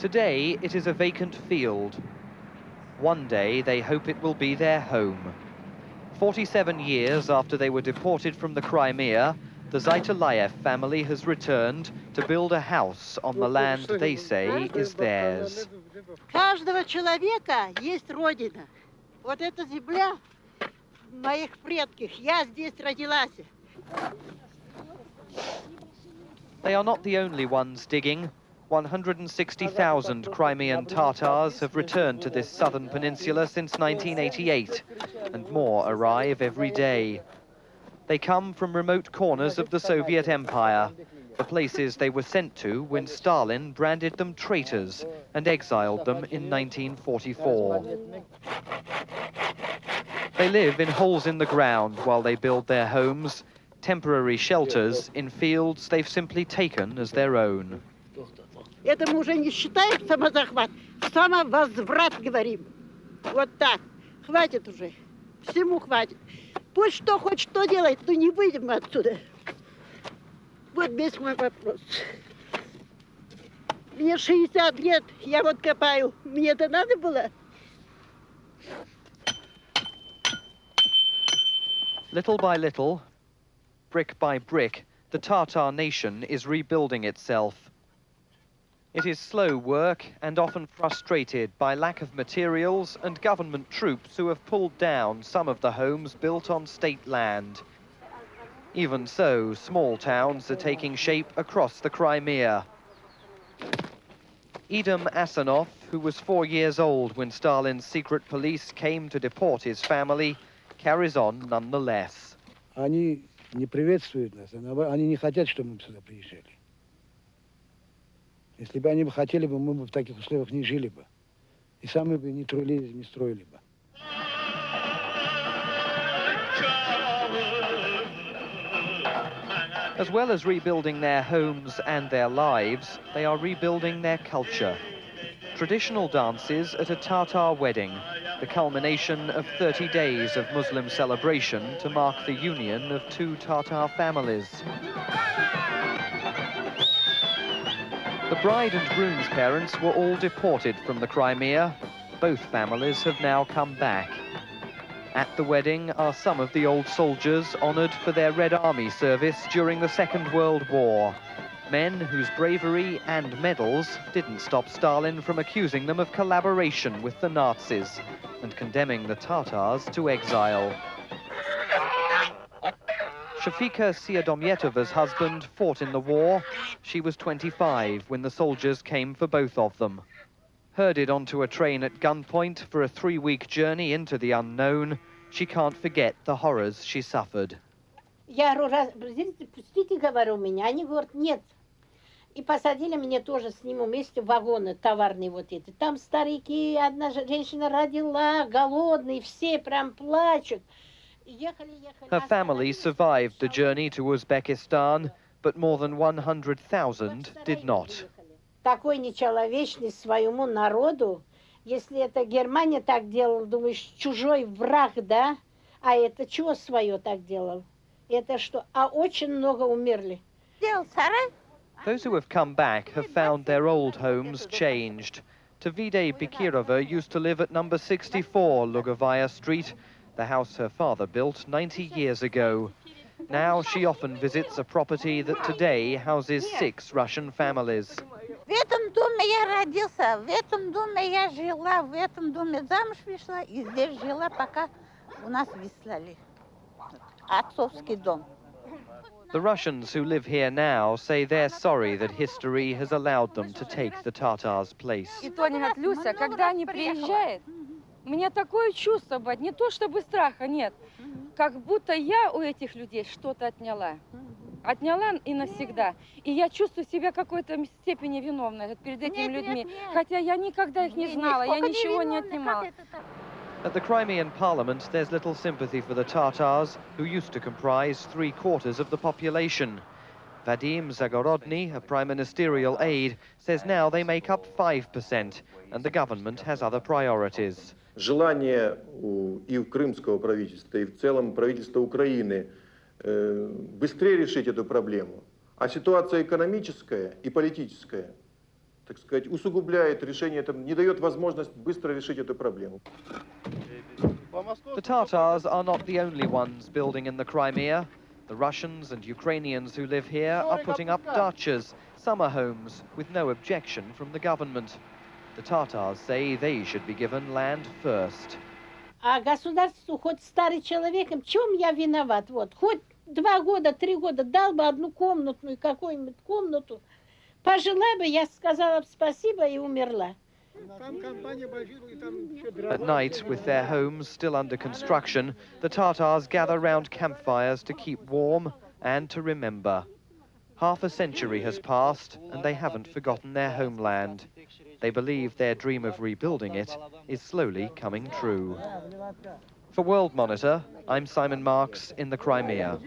Today, it is a vacant field. One day, they hope it will be their home. 47 years after they were deported from the Crimea, the Zaitalayev family has returned to build a house on the land they say is theirs. Каждого человека есть родина. Вот эта земля моих предков. Я здесь родилась. They are not the only ones digging. 160,000 Crimean Tatars have returned to this southern peninsula since 1988, and more arrive every day. They come from remote corners of the Soviet Empire, the places they were sent to when Stalin branded them traitors and exiled them in 1944. They live in holes in the ground while they build their homes, temporary shelters in fields they've simply taken as their own. Это мы уже не считаем самозахват, самовозврат говорим. Вот так. Хватит уже. Всему хватит. Пусть что хоть что делает, но не выйдем мы отсюда. Вот весь мой вопрос. Мне 60 лет, я вот копаю. Мне это надо было? Little by little, brick by brick, the Tatar nation is rebuilding itself. It is slow work and often frustrated by lack of materials and government troops who have pulled down some of the homes built on state land. Even so, small towns are taking shape across the Crimea. Idam Asanov, who was 4 years old when Stalin's secret police came to deport his family, carries on nonetheless. Они не приветствуют нас, они не хотят, чтобы мы сюда приезжали. Если бы они хотели, мы бы в таких условиях не жили бы. И сами бы не трудились, не строили бы. As well as rebuilding their homes and their lives, they are rebuilding their culture. Traditional dances at a Tatar wedding, the culmination of 30 days of Muslim celebration to mark the union of two Tatar families. The bride and groom's parents were all deported from the Crimea. Both families have now come back. At the wedding are some of the old soldiers honoured for their Red Army service during the Second World War. Men whose bravery and medals didn't stop Stalin from accusing them of collaboration with the Nazis and condemning the Tatars to exile. Shafika Siadomyetova's husband fought in the war. She was 25 when the soldiers came for both of them. Herded onto a train at gunpoint for a 3-week journey into the unknown, she can't forget the horrors she suffered. Я говорю, пустите, говорю, меня. Они говорят, нет. И посадили меня тоже с ним вместе в вагоны товарные вот эти. Там старики, одна женщина родила, голодные, все прям плачут. Her family survived the journey to Uzbekistan, but more than 100,000 did not. Такой нечеловечный своему народу, если это Германия так делала, думаешь, чужой враг, да? А это чего свое так делал? Это что? А очень много умерли. Those who have come back have found their old homes changed. Tavide Bikirova used to live at number 64 Lugovaya Street, the house her father built 90 years ago. Now she often visits a property that today houses 6 Russian families. В этом доме я родился, в этом доме я жила, в этом доме замуж вышла и здесь жила, пока у нас выслали. Отцовский дом. The Russians who live here now say they're sorry that history has allowed them to take the Tatars' place. И то не от Люся, когда они приезжают, у меня такое чувство, не то чтобы страха, нет, как будто я у этих людей что-то отняла. Отняла и навсегда. И я чувствую себя в какой-то степени виновной перед этими людьми. Хотя я никогда их не знала, я ничего не отнимала. At the Crimean Parliament, there's little sympathy for the Tatars, who used to comprise 3/4 of the population. Vadim Zagorodny, a prime ministerial aide, says now they make up 5%, and the government has other priorities. Желание и у крымского правительства, и в целом правительства Украины быстрее решить эту проблему. А ситуация экономическая и политическая так сказать, усугубляет решение, это не дает возможность быстро решить эту проблему. The Tatars are not the only ones building in the Crimea. The Russians and Ukrainians who live here are putting up dachas, summer homes, with no objection from the government. The Tatars say they should be given land first. А государству хоть старый человеком, в чем я виноват? Вот, хоть 2 года, 3 года дал бы одну комнатную, какую-нибудь комнату, пожила бы, я сказала бы спасибо и умерла. At night, with their homes still under construction, the Tatars gather round campfires to keep warm and to remember. Half a century has passed and they haven't forgotten their homeland. They believe their dream of rebuilding it is slowly coming true. For World Monitor, I'm Simon Marks in the Crimea.